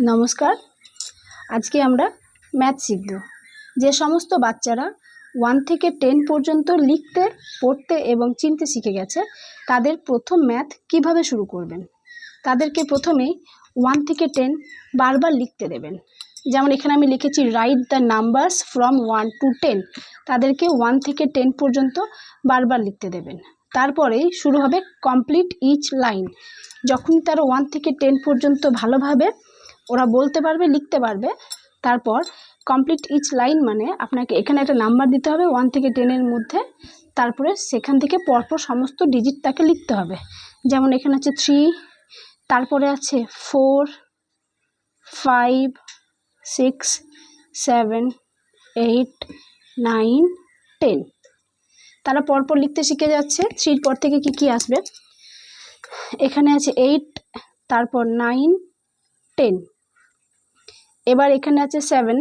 নমস্কার। আজকে আমরা ম্যাথ শিখব। যে সমস্ত বাচ্চারা 1 থেকে 10 পর্যন্ত লিখতে, পড়তে এবং চিনতে শিখে গেছে, তাদের প্রথম ম্যাথ কিভাবে শুরু করবেন। তাদেরকে প্রথমেই 1 থেকে 10 বারবার লিখতে দেবেন। যেমন এখানে আমি লিখেছি right the numbers from 1 to 10। তাদেরকে 1 থেকে 10 পর্যন্ত বারবার লিখতে দেবেন। তারপরেই শুরু হবে কমপ্লিট ইচ লাইন। যখনই তারা 1 থেকে 10 পর্যন্ত ভালোভাবে ওরা বলতে পারবে, লিখতে পারবে, তারপর কমপ্লিট ইচ লাইন মানে আপনাকে এখানে একটা নাম্বার দিতে হবে 1 থেকে 10-এর মধ্যে, তারপরে সেখান থেকে পরপর সমস্ত ডিজিট তাকে লিখতে হবে। যেমন এখানে আছে 3, তারপরে আছে 4, 5, 6, 7, 8, 9, 10। তারা পরপর লিখতে শিখে যাচ্ছে। 3-র পর থেকে কি আসবে, এখানে আছে 8, তারপর 9, 10। এবার এখানে আছে 7,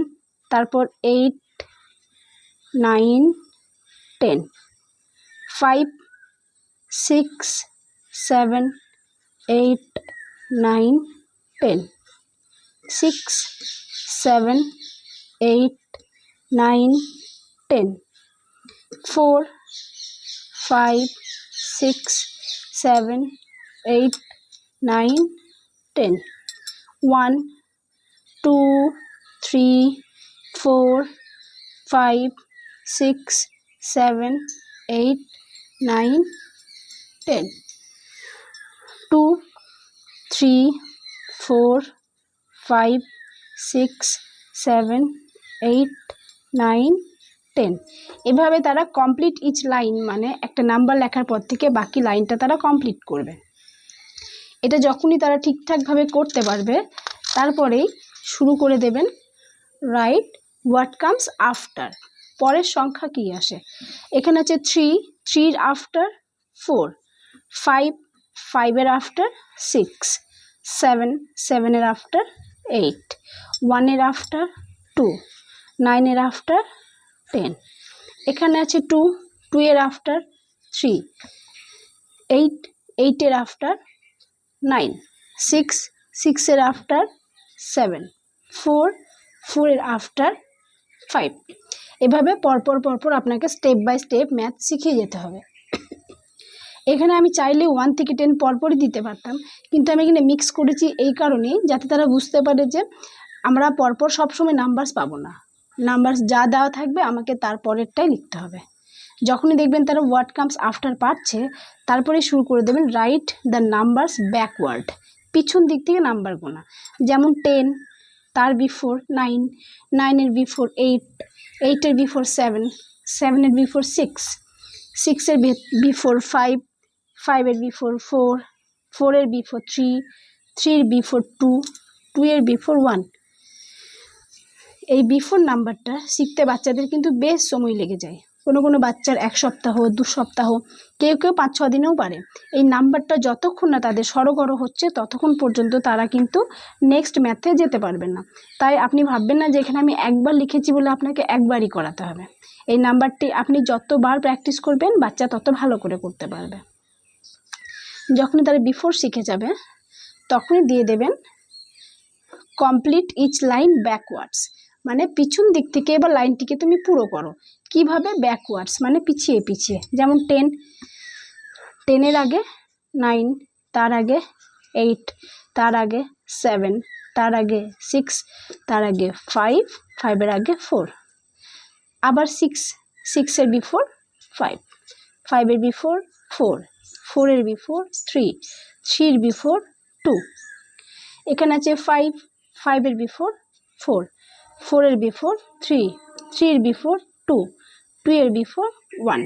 তারপর 8, 9, 10, 5, 6, 7, 8, 9, 10, 6, 7, 8, 9, 10, 4, 5, 6, 7, 8, 9, 10, 1, 2, 3, 4, 5, 6, 7, 8, 9, 10, 2, 3, 4, 5, 6, 7, 8, 9, 10। এভাবে তারা কমপ্লিট ইচ লাইন মানে একটা নাম্বার লেখার পর থেকে বাকি লাইনটা তারা কমপ্লিট করবে। এটা যখনই তারা ঠিকঠাকভাবে করতে পারবে, তারপরেই শুরু করে দেবেন রাইট হোয়াট কামস আফটার। পরের সংখ্যা কি আসে, এখানে আছে 3, 3-র আফটার 4, 5, 5-এর আফটার 6, 7, 7-এর আফটার 8, 1-এর আফটার 2, 9-এর আফটার 10। এখানে আছে 2, 2-এর আফটার 3, 8, 8-এর আফটার 9, 6, 6-এর আফটার 7, 4, 4-এর আফটার 5। এভাবে পরপর আপনাকে স্টেপ বাই স্টেপ ম্যাথ শিখিয়ে যেতে হবে। এখানে আমি চাইলে 1 থেকে 10 পরপরই দিতে পারতাম, কিন্তু আমি এখানে মিক্স করেছি এই কারণেই যাতে তারা বুঝতে পারে যে আমরা পরপর সবসময় নাম্বারস পাবো না। নাম্বারস যা দেওয়া থাকবে আমাকে তার পরেরটাই লিখতে হবে। যখনই দেখবেন তারা হোয়াট কামস আফটার পাচ্ছে, তারপরে শুরু করে দেবেন রাইট দ্য নাম্বারস ব্যাকওয়ার্ড, পিছন দিক থেকে নাম্বার গোনা। যেমন 10, তার বিফোর 9, 9-এর বিফোর 8, 8-এর বিফোর 7, 7-এর বিফোর 6, 6-এর বিফোর 5, 5-এর বিফোর 4, 4-এর বিফোর 3, 3-এর বিফোর 2, 2-এর বিফোর 1। এই বিফোর নাম্বারটা শিখতে বাচ্চাদের কিন্তু বেশ সময় লেগে যায়। কোনো বাচ্চার 1 সপ্তাহ, 2 সপ্তাহ, কেউ 5-6 দিনেও পারে। এই নাম্বারটা যতক্ষণ না তাদের সড়গড় হচ্ছে ততক্ষণ পর্যন্ত তারা কিন্তু নেক্সট ম্যাথে যেতে পারবেন না। তাই আপনি ভাববেন না যে এখানে আমি একবার লিখেছি বলে আপনাকে একবারই করাতে হবে। এই নাম্বারটি আপনি যতবার প্র্যাকটিস করবেন বাচ্চা তত ভালো করে করতে পারবে। যখনই তারা বিফোর শিখে যাবে তখনই দিয়ে দেবেন কমপ্লিট ইচ লাইন ব্যাকওয়ার্ডস, মানে পিছন দিক থেকে এবার লাইনটিকে তুমি পুরো করো। কিভাবে, ব্যাকওয়ার্ডস মানে পিছিয়ে পিছিয়ে। যেমন 10, 10-এর আগে 9, তার আগে 8, তার আগে 7, তার আগে 6, তার আগে 5, 5-এর আগে 4, আবার 6, 6-এর বিফোর 5, 5-এর বিফোর 4, 4-এর বিফোর 3, 3-এর বিফোর 2। এখানে আছে 5, 5-এর বিফোর 4, 4-এর বিফোর 3, 3-এর বিফোর 2, 2-এর বিফোর 1।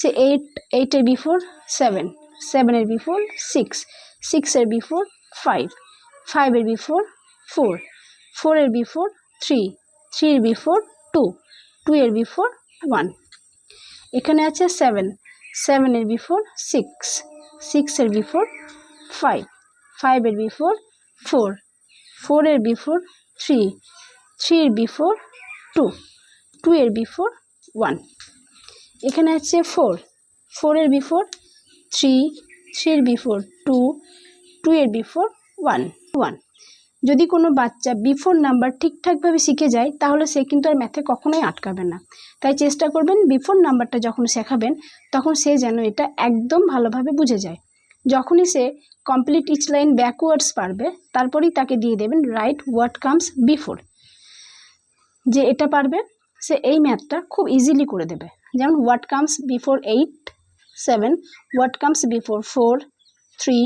সে 8, 8-এর বিফোর 7, 7-এর বিফোর 6, 6-এর বিফোর 5, 5-এর বিফোর 4, 4-এর বিফোর 3, 3-এর বিফোর 2, 2-এর বিফোর 1। এখানে আছে 7, 7-এর বিফোর 6, 6-এর বিফোর 5, 5-এর বিফোর 4, 4-এর বিফোর 3, 3-এর বিফোর 2, 2-এর বিফোর 1। এখানে আছে 4, 4-এর বিফোর 3, 3-এর বিফোর 2, 2-এর বিফোর 1, 1। যদি কোনো বাচ্চা বিফোর নাম্বার ঠিকঠাকভাবে শিখে যায় তাহলে সে কিন্তু আর ম্যাথে কখনোই আটকাবে না। তাই চেষ্টা করবেন বিফোর নাম্বারটা যখন শেখাবেন তখন সে যেন এটা একদম ভালোভাবে বুঝে যায়। যখনই সে কমপ্লিট ইচ লাইন ব্যাকওয়ার্ডস পারবে তারপরেই তাকে দিয়ে দেবেন রাইট হোয়াট কামস বিফোর। যে এটা পারবে সে এই ম্যাথটা খুব ইজিলি করে দেবে। যেমন what comes before 8, 7, what comes before 4, 3,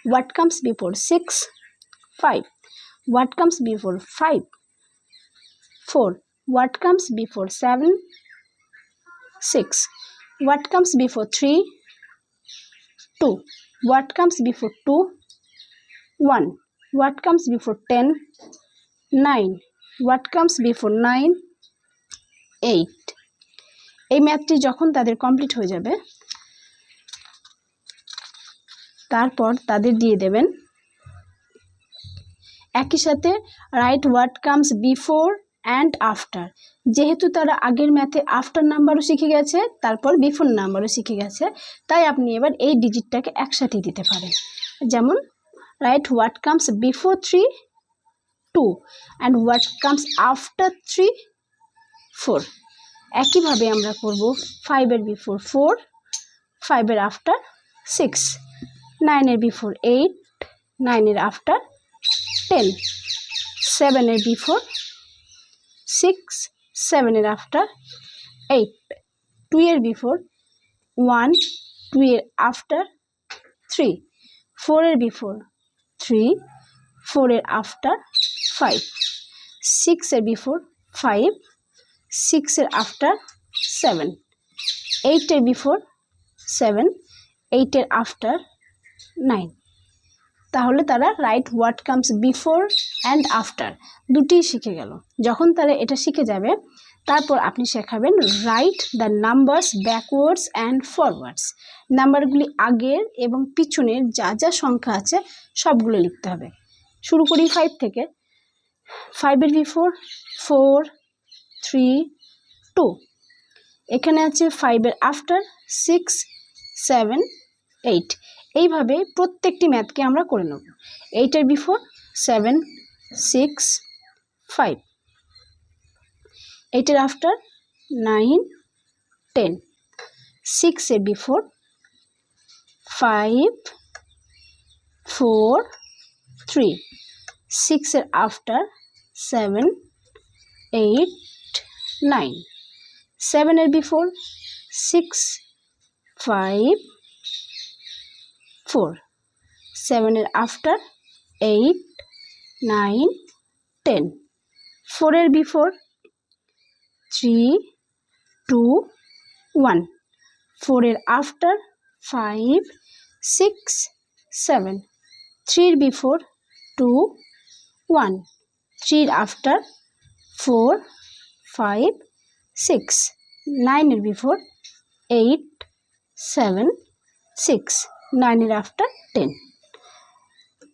what comes before 6, 5, what comes before 5, 4, what comes before 7, 6, what comes before 3, 2, what comes before 2, 1, what comes before 10, 9, what comes before 9, 8। এই ম্যাথটি যখন তাদের কমপ্লিট হয়ে যাবে তারপর তাদের দিয়ে দেবেন একই সাথে right what comes before and after. যেহেতু তারা আগের ম্যাথে আফটার নাম্বারও শিখে গেছে তারপর বিফোর নাম্বারও শিখে গেছে, তাই আপনি এবার এই ডিজিটটাকে একসাথে দিতে পারেন। যেমন right what comes before 3, 2, and what comes after 3, 4। একইভাবে আমরা করব 5-এর বিফোর 4, 5-এর আফটার 6, 9-এর বিফোর 8, 9-এর আফটার 10, 7-এর বিফোর 6, 7-এর আফটার 8, 2-এর বিফোর 1, 2-এর আফটার 3, 4-এর বিফোর 3, 4-এর আফটার 5, 6-এর বিফোর 5, 6-এর আফটার 7, 8-এর বিফোর 7, 8-এর আফটার 9। তাহলে তারা right what comes before and after দুটিই শিখে গেল। যখন তারা এটা শিখে যাবে তারপর আপনি শেখাবেন right the numbers backwards and forwards. নাম্বারগুলি আগের এবং পিছনের যা যা সংখ্যা আছে সবগুলো লিখতে হবে। শুরু করি 5 থেকে। 5-এর বিফোর 4, 3, 2। এখানে আছে 5-এর আফটার 6, 7, 8। এইভাবে প্রত্যেকটি ম্যাথকে আমরা করে নেব। 8-এর বিফোর 7, 6, 5, 8-এর আফটার 9, 10, 6-এর বিফোর 5, 4, 3, 6-এর আফটার 7, 8, 9, 7-এর বিফোর 6, 5, 4, 7-এর আফটার 8, 9, 10, 4-এর বিফোর 3, 2, 1, 4-এর আফটার 5, 6, 7, 3-এর বিফোর 2, 1, 3-এর আফটার 4, 5, 6, 9-এর বিফোর 8, 7, 6, 9-এর আফটার 10।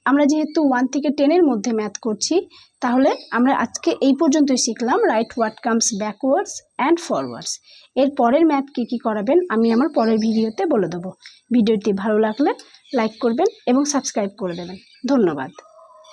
আমরা যেহেতু 1 থেকে 10-এর মধ্যে ম্যাথ করছি তাহলে আমরা আজকে এই পর্যন্তই শিখলাম right what comes backwards and forwards. এর পরের ম্যাথ কী করাবেন আমি আমার পরের ভিডিওতে বলে দেবো। ভিডিওটি ভালো লাগলে লাইক করবেন এবং সাবস্ক্রাইব করে দেবেন। ধন্যবাদ।